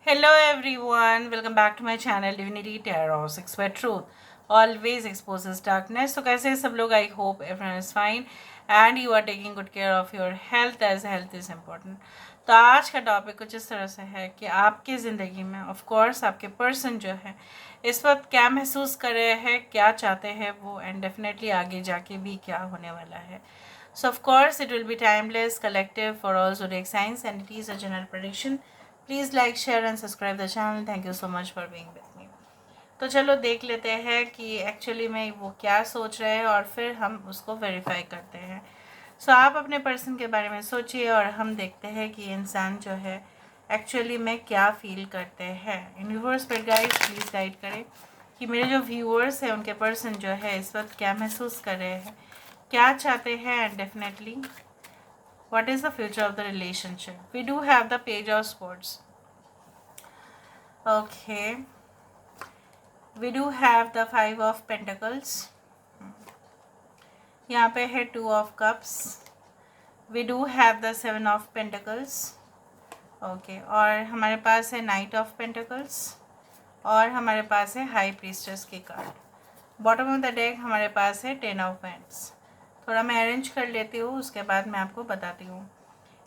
Hello everyone, welcome back to my channel Divinity Tarot 6 where truth always exposes darkness. So कैसे हैं सब लोग? I hope everyone is fine and you are taking good care of your health as health is important. तो आज का topic कुछ इस तरह से है कि आपकी ज़िंदगी में ऑफ कोर्स आपके पर्सन जो है इस वक्त क्या महसूस कर रहे हैं, क्या चाहते हैं वो, एंड डेफिनेटली आगे जाके भी क्या होने वाला है. So of course it will be timeless, collective for all zodiac signs and it is a general prediction. Please like share and subscribe the channel. Thank you so much for being with me. तो चलो देख लेते हैं कि actually में वो क्या सोच रहे हैं और फिर हम उसको वेरीफाई करते हैं. सो आप अपने पर्सन के बारे में सोचिए और हम देखते हैं कि इंसान जो है एक्चुअली में क्या फील करते हैं. यूनिवर्स पर गाइड प्लीज़ गाइड करें कि मेरे जो व्यूअर्स हैं उनके पर्सन जो है इस वक्त क्या महसूस कर रहे हैं, क्या चाहते हैं, and definitely what is the future of the relationship. We do have the page of swords. Okay, we do have the 5 of pentacles. यहाँ पे है 2 of cups. We do have the 7 of pentacles. Okay, और हमारे पास है Knight of pentacles और हमारे पास है High priestess की card. Bottom of the deck हमारे पास है 10 of wands. थोड़ा मैं अरेंज कर लेती हूँ, उसके बाद मैं आपको बताती हूँ.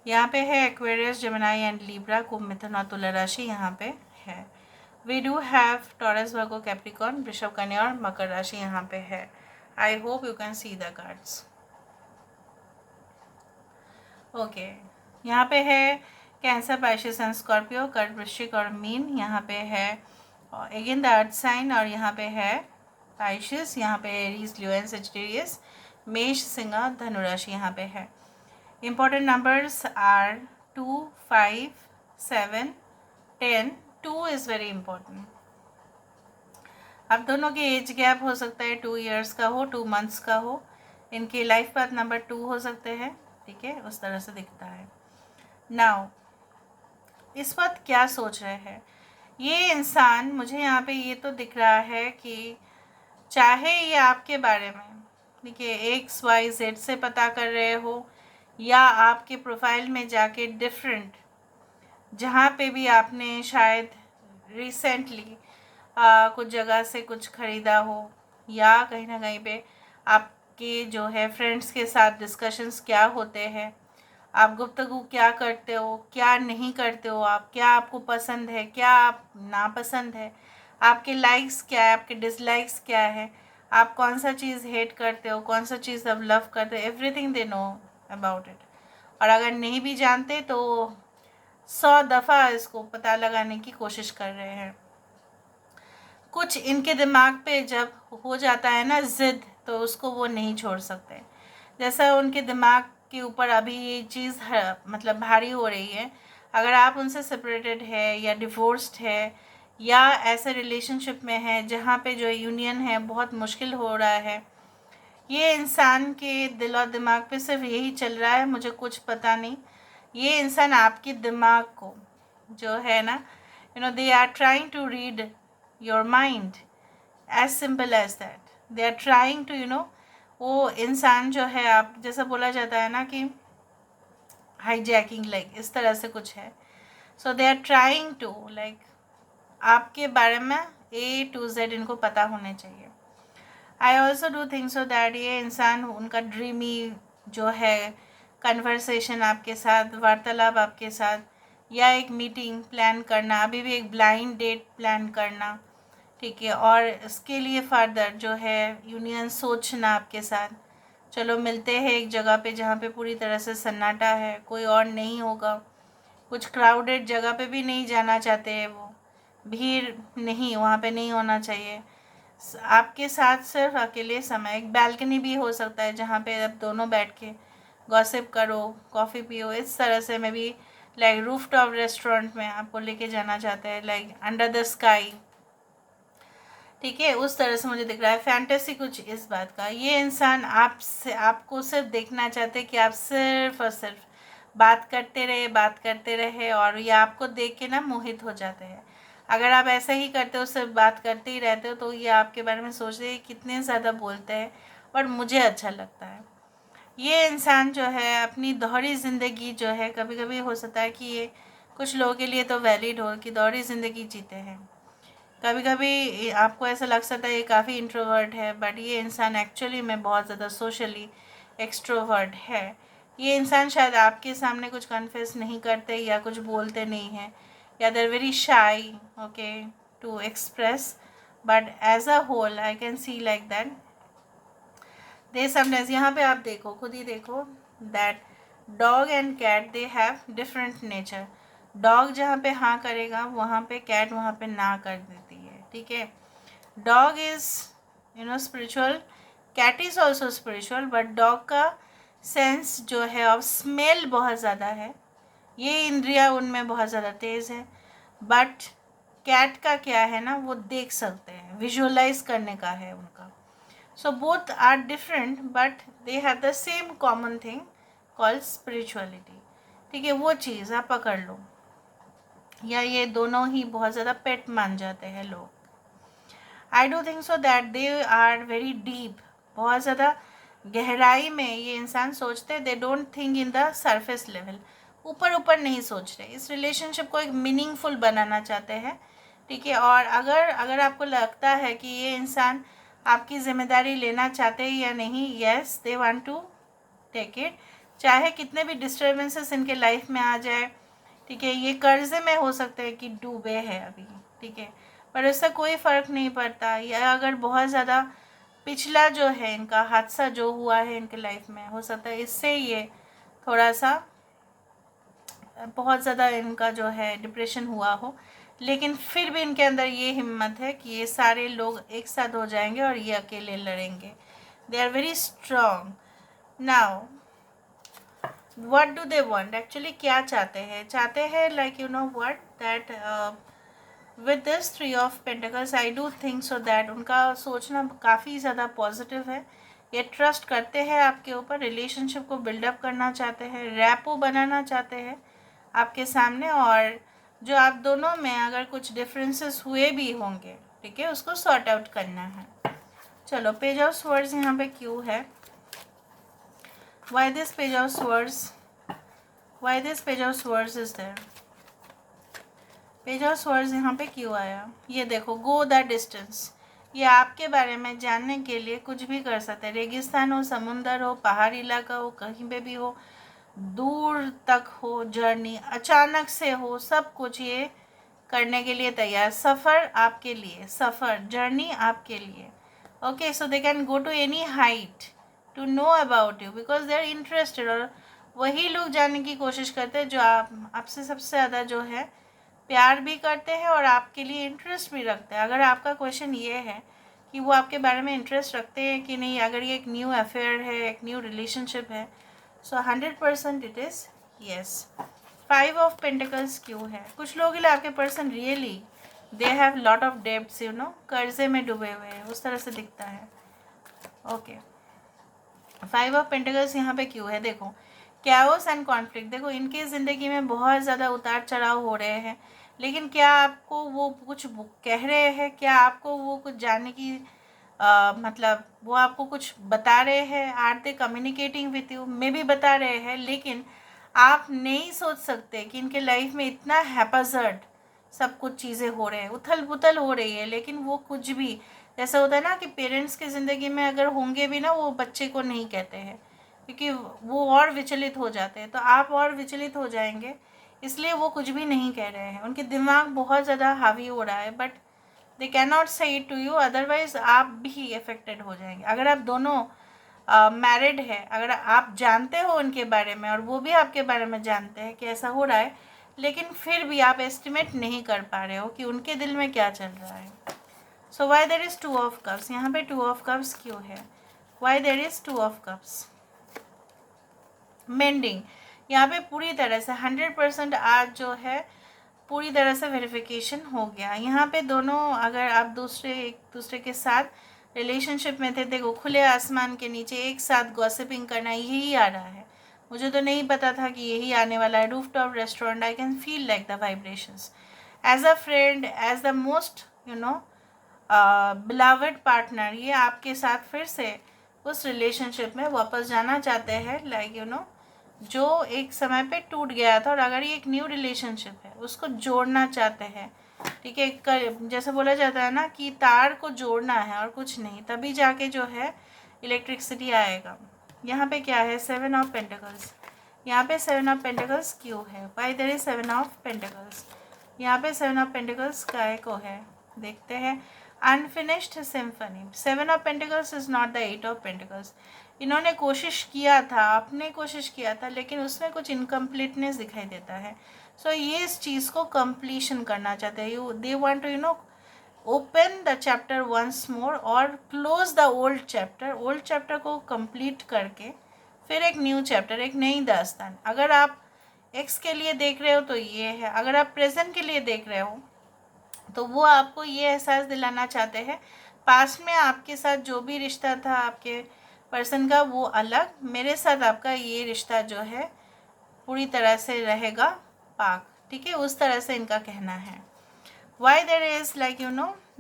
यहाँ पे है Aquarius, Gemini and Libra, Kumbh, Mithun और तुला राशि यहाँ पे है. We do have Taurus, Virgo, Capricorn, Vrishabh, Kanya और मकर राशि यहाँ पे है. I hope you can see the cards. Okay, यहाँ पे है कैंसर, पाइसेस एंड स्कॉर्पियो, कर्क, वृश्चिक और मीन यहाँ पे है. अगेन द अर्थ साइन और यहाँ पे है पाइसेस, यहाँ पे एरीज, लियो एंड सेजिटेरियस, मेष, सिंह, धनु राशि यहाँ पे है. Important numbers are 2, 5, 7, 10. 2 is very important. अब दोनों के एज गैप हो सकता है 2 years का हो, 2 months का हो. इनके लाइफ पाथ नंबर 2 हो सकते हैं. ठीक है, उस तरह से दिखता है. नाउ इस वक्त क्या सोच रहे हैं ये इंसान? मुझे यहाँ पे ये तो दिख रहा है कि चाहे ये आपके बारे में देखिए XYZ से पता कर रहे हो या आपके प्रोफाइल में जाके डिफरेंट जहाँ पे भी आपने शायद रिसेंटली कुछ जगह से कुछ ख़रीदा हो या कहीं ना कहीं पे आपके जो है फ्रेंड्स के साथ डिस्कशंस क्या होते हैं, आप गुफ्तगू क्या करते हो, क्या नहीं करते हो, आप क्या आपको पसंद है, क्या आप नापसंद है, आपके लाइक्स क्या है, आपके डिसलाइक्स क्या है, आप कौन सा चीज़ हेट करते हो, कौन सा चीज़ आप लव करते हो, everything they know about it. और अगर नहीं भी जानते तो 100 दफ़ा इसको पता लगाने की कोशिश कर रहे हैं. कुछ इनके दिमाग पे जब हो जाता है ना ज़िद, तो उसको वो नहीं छोड़ सकते. जैसा उनके दिमाग के ऊपर अभी ये चीज़ मतलब भारी हो रही है. अगर आप उनसे सेपरेटेड है या डिवोर्स्ड है या ऐसे रिलेशनशिप में है जहाँ पे जो यूनियन है बहुत मुश्किल हो रहा है, ये इंसान के दिल और दिमाग पे सिर्फ यही चल रहा है, मुझे कुछ पता नहीं. ये इंसान आपके दिमाग को जो है ना, they are trying to read your mind, as simple as that. They are trying to वो इंसान जो है, आप जैसा बोला जाता है ना कि हाईजैकिंग, लाइक इस तरह से कुछ है. So they are trying to like आपके बारे में A to Z इनको पता होने चाहिए. I also do think so that ये इंसान उनका ड्रीमी जो है कन्वर्सेशन आपके साथ, वार्तालाप आपके साथ, या एक मीटिंग प्लान करना, अभी भी एक ब्लाइंड डेट प्लान करना, ठीक है, और इसके लिए फर्दर जो है यूनियन सोचना आपके साथ. चलो मिलते हैं एक जगह पे जहाँ पे पूरी तरह से सन्नाटा है, कोई और नहीं होगा. कुछ क्राउडेड जगह पे भी नहीं जाना चाहते हैं वो, भीड़ नहीं, वहाँ पे नहीं होना चाहिए. आपके साथ सिर्फ अकेले समय, एक बैल्कनी भी हो सकता है जहाँ पे आप दोनों बैठ के गॉसिप करो, कॉफ़ी पियो, इस तरह से. मैं भी लाइक रूफ टॉप रेस्टोरेंट में आपको लेके जाना चाहते हैं, लाइक अंडर द स्काई, ठीक है, उस तरह से मुझे दिख रहा है. फैंटेसी कुछ इस बात का. ये इंसान आपसे, आपको सिर्फ देखना चाहते हैं कि आप सिर्फ और सिर्फ बात करते रहे, बात करते रहे, और ये आपको देख के ना मोहित हो जाते हैं. अगर आप ऐसा ही करते हो, सिर्फ बात करते ही रहते हो, तो ये आपके बारे में सोच रहे हैं कितने ज़्यादा बोलते हैं, बट मुझे अच्छा लगता है. ये इंसान जो है अपनी दोहरी ज़िंदगी जो है, कभी कभी हो सकता है कि ये कुछ लोगों के लिए तो वैलिड हो कि दोहरी ज़िंदगी जीते हैं। कभी कभी आपको ऐसा लग सकता है ये काफ़ी इंट्रोवर्ट है, बट ये इंसान एक्चुअली में बहुत ज़्यादा सोशली एक्सट्रोवर्ट है। ये इंसान शायद आपके सामने कुछ कन्फेस नहीं करते या कुछ बोलते नहीं हैं, या they are very shy okay to express, but as a whole I can see like that they sometimes. यहाँ पे आप देखो, खुद ही देखो that dog and cat they have different nature. Dog जहाँ पे हाँ करेगा वहाँ पे कैट वहाँ पे ना कर देती है, ठीक है। Dog is spiritual, cat is also spiritual, but dog का सेंस जो है ऑफ स्मेल बहुत ज़्यादा है, ये इंद्रिया उनमें बहुत ज़्यादा तेज़ है। बट कैट का क्या है ना, वो देख सकते हैं, विजुअलाइज करने का है उनका। So both are different but they have the same common thing called spirituality, ठीक है। वो चीज़ आप पकड़ लो, या ये दोनों ही बहुत ज़्यादा पेट मान जाते हैं लोग। I do think so that they are very deep, बहुत ज़्यादा गहराई में ये इंसान सोचते हैं। They don't think in the surface level, ऊपर ऊपर नहीं सोच रहे, इस रिलेशनशिप को एक मीनिंगफुल बनाना चाहते हैं, ठीक है। और अगर अगर आपको लगता है कि ये इंसान आपकी ज़िम्मेदारी लेना चाहते हैं या नहीं, yes they want to take it, चाहे कितने भी डिस्टर्बेंसेस इनके लाइफ में आ जाए, ठीक है। ये कर्जे में हो सकता है कि डूबे हैं अभी, ठीक है, पर उससे कोई फ़र्क नहीं पड़ता। या अगर बहुत ज़्यादा पिछला जो है इनका हादसा जो हुआ है इनके लाइफ में, हो सकता है इससे ये थोड़ा सा बहुत ज़्यादा इनका जो है डिप्रेशन हुआ हो, लेकिन फिर भी इनके अंदर ये हिम्मत है कि ये सारे लोग एक साथ हो जाएंगे और ये अकेले लड़ेंगे। They are very strong. Now what do they want, actually क्या चाहते हैं, चाहते हैं like you know what that with this three of pentacles I do think so that उनका सोचना काफ़ी ज़्यादा पॉजिटिव है। ये ट्रस्ट करते हैं आपके ऊपर, रिलेशनशिप को बिल्डअप करना चाहते हैं, रैपो बनाना चाहते हैं आपके सामने, और जो आप दोनों में अगर कुछ डिफरेंसेस हुए भी होंगे, ठीक है, उसको सॉर्ट आउट करना है। चलो पेज ऑफ स्वर्ड्स यहाँ पे क्यों है, why this page of swords, why this page of swords is there, page of swords यहाँ पे क्यों आया, ये देखो गो द डिस्टेंस, ये आपके बारे में जानने के लिए कुछ भी कर सकते हैं। रेगिस्तान हो, समुंदर हो, पहाड़ी इलाका हो, कहीं पे भी हो, दूर तक हो, जर्नी अचानक से हो, सब कुछ ये करने के लिए तैयार। सफ़र आपके लिए, सफ़र जर्नी आपके लिए, okay. So they can go to any height to know about you because they are interested. और वही लोग जानने की कोशिश करते हैं जो आपसे सबसे ज़्यादा जो है प्यार भी करते हैं और आपके लिए इंटरेस्ट भी रखते हैं। अगर आपका क्वेश्चन ये है कि वो आपके बारे में इंटरेस्ट रखते हैं कि नहीं, अगर ये एक न्यू अफेयर है, एक न्यू रिलेशनशिप है, सो 100% it is yes. Five of pentacles क्यों है, कुछ लोगों के लिए आपके person really they have lot of debts, you know, कर्जे में डूबे हुए हैं, उस तरह से दिखता है, ओके। फाइव ऑफ पेंटिकल्स यहाँ पे क्यों है, देखो कैओस एंड कॉन्फ्लिक्ट। देखो इनकी ज़िंदगी में बहुत ज़्यादा उतार चढ़ाव हो रहे हैं, लेकिन क्या आपको वो कुछ कह रहे हैं, क्या आपको वो कुछ जानने की मतलब वो आपको कुछ बता रहे हैं, are they communicating with you, maybe बता रहे हैं, लेकिन आप नहीं सोच सकते कि इनके लाइफ में इतना हैपजर्ड सब कुछ चीज़ें हो रहे हैं, उथल पुथल हो रही है, लेकिन वो कुछ भी, जैसा होता है ना कि पेरेंट्स की ज़िंदगी में अगर होंगे भी ना, वो बच्चे को नहीं कहते हैं क्योंकि वो और विचलित हो जाते हैं, तो आप और विचलित हो जाएंगे, इसलिए वो कुछ भी नहीं कह रहे हैं। उनके दिमाग बहुत ज़्यादा हावी हो रहा है, बट दे कैन नॉट से इट टू यू, अदरवाइज आप भी अफेक्टेड हो जाएंगे। अगर आप दोनों मैरिड है, अगर आप जानते हो उनके बारे में और वो भी आपके बारे में जानते हैं कि ऐसा हो रहा है, लेकिन फिर भी आप एस्टिमेट नहीं कर पा रहे हो कि उनके दिल में क्या चल रहा है। So why there is two of cups, यहाँ पे टू ऑफ कप्स क्यों है, why there is two of cups, mending यहाँ पे पूरी तरह से 100% आज जो है पूरी तरह से वेरिफिकेशन हो गया। यहाँ पे दोनों अगर आप एक दूसरे के साथ रिलेशनशिप में थे, देखो खुले आसमान के नीचे एक साथ गॉसिपिंग करना, यही आ रहा है। मुझे तो नहीं पता था कि यही आने वाला है। Rooftop restaurant, I can feel like the vibrations as a friend, as the most you know beloved partner, ये आपके साथ फिर से उस रिलेशनशिप में वापस जाना चाहते हैं, लाइक यू नो जो एक समय पे टूट गया था और अगर ये एक न्यू रिलेशनशिप है उसको जोड़ना चाहते हैं, ठीक है, जैसे बोला जाता है ना कि तार को जोड़ना है और कुछ नहीं, तभी जाके जो है इलेक्ट्रिसिटी आएगा। यहाँ पे क्या है, 7 ऑफ पेंटिकल्स। यहाँ पे 7 ऑफ पेंटिकल्स क्यों है, why there is 7 of pentacles. यहाँ पे 7 ऑफ पेंटिकल्स काय को है, देखते हैं। Unfinished symphony. 7 of pentacles is not the 8 of pentacles. इन्होंने कोशिश किया था, आपने कोशिश किया था, लेकिन उसमें कुछ इनकम्प्लीटनेस दिखाई देता है। सो ये इस चीज़ को कंप्लीशन करना चाहते हैं। They want to open the chapter once more और close the old chapter. Old chapter को कंप्लीट करके फिर एक न्यू चैप्टर, एक नई दास्तान। अगर आप एक्स के लिए देख रहे हो तो ये है, अगर आप प्रेजेंट के लिए देख रहे हो तो वो आपको ये एहसास दिलाना चाहते हैं पास्ट में आपके साथ जो भी रिश्ता था आपके पर्सन का वो अलग, मेरे साथ आपका ये रिश्ता जो है पूरी तरह से रहेगा पाक, ठीक है, उस तरह से इनका कहना है। Why there is like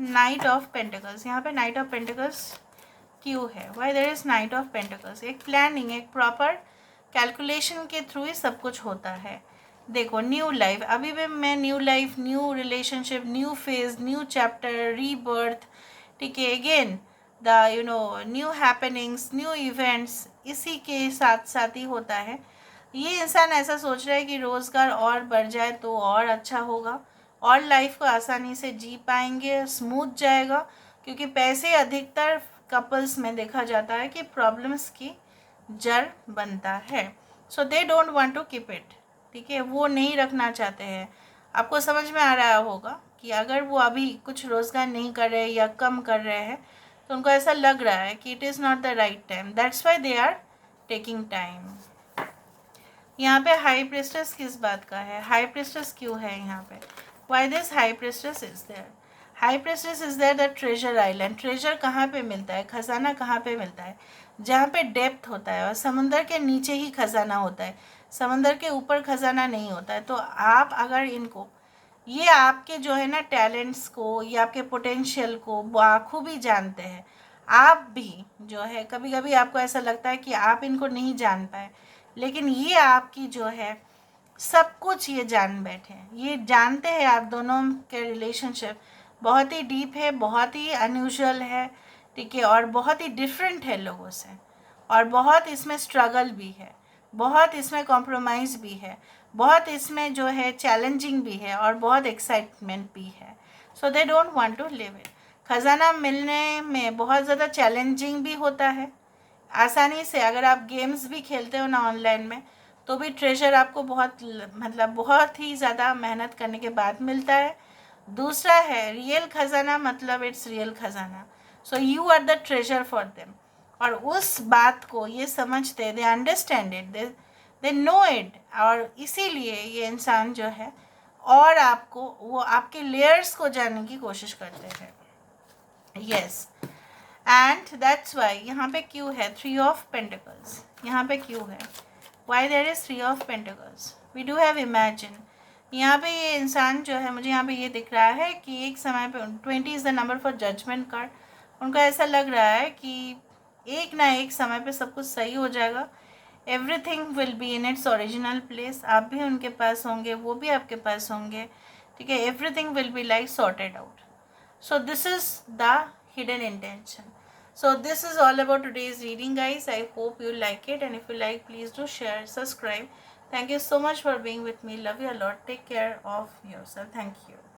night of pentacles. यहाँ पे नाइट ऑफ पेंटिकल्स क्यों है, why there is night of pentacles. एक प्लानिंग, एक प्रॉपर कैलकुलेशन के थ्रू ही सब कुछ होता है। देखो न्यू लाइफ, अभी भी मैं new life, new relationship, new phase, new chapter, rebirth, ठीक है, again the new happenings, new events, इसी के साथ साथ ही होता है। ये इंसान ऐसा सोच रहा है कि रोज़गार और बढ़ जाए तो और अच्छा होगा और लाइफ को आसानी से जी पाएंगे, स्मूथ जाएगा, क्योंकि पैसे अधिकतर कपल्स में देखा जाता है कि प्रॉब्लम्स की जड़ बनता है। So they don't want to keep it, ठीक है, वो नहीं रखना चाहते हैं। आपको समझ में आ रहा होगा कि अगर वो अभी कुछ रोज़गार नहीं कर रहे या कम कर रहे हैं तो उनको ऐसा लग रहा है कि it is not the right time, that's why they are taking time. यहाँ पे हाई प्रिस्टेस किस बात का है, हाई प्रिस्टेस क्यों है यहाँ पे, why this high priestess is there. High priestess is there the treasure island. Treasure कहाँ पे मिलता है, खजाना कहाँ पे मिलता है, जहाँ पे डेप्थ होता है, और समुंदर के नीचे ही खजाना होता है, समंदर के ऊपर खजाना नहीं होता है। तो आप अगर इनको, ये आपके जो है ना टैलेंट्स को या आपके पोटेंशियल को बाखूबी जानते हैं। आप भी जो है कभी कभी आपको ऐसा लगता है कि आप इनको नहीं जान पाए, लेकिन ये आपकी जो है सब कुछ ये जान बैठे हैं, ये जानते हैं आप दोनों के रिलेशनशिप बहुत ही डीप है, बहुत ही अनयूजुअल है, ठीक है, और बहुत ही डिफरेंट है लोगों से, और बहुत इसमें स्ट्रगल भी है, बहुत इसमें कॉम्प्रोमाइज़ भी है, बहुत इसमें जो है चैलेंजिंग भी है, और बहुत एक्साइटमेंट भी है। So they don't want to leave it. खजाना मिलने में बहुत ज़्यादा चैलेंजिंग भी होता है। आसानी से अगर आप गेम्स भी खेलते हो ना ऑनलाइन में, तो भी ट्रेजर आपको बहुत ही ज़्यादा मेहनत करने के बाद मिलता है। दूसरा है रियल खजाना, मतलब इट्स रियल खजाना, so you are the treasure for them. और उस बात को ये समझते, they understand it, they know it, और इसीलिए ये इंसान जो है और आपको वो आपके लेयर्स को जानने की कोशिश करते हैं। यस, एंड दैट्स वाई यहाँ पे क्यों है 3 ऑफ पेंटिकल्स, यहाँ पे क्यों है, why there is 3 of pentacles. We do have imagine. यहाँ पे ये इंसान जो है, मुझे यहाँ पे ये दिख रहा है कि एक समय पे 20 is the number for judgement card. उनको ऐसा लग रहा है कि एक ना एक समय पे सब कुछ सही हो जाएगा, everything will be in its original place. आप भी उनके पास होंगे, वो भी आपके पास होंगे, ठीक है, everything will be like sorted out. So this is the hidden intention. So this is all about today's reading, guys. I hope you like it, and if you like, please do share, subscribe. Thank you so much for being with me. Love you a lot. Take care of yourself. Thank you.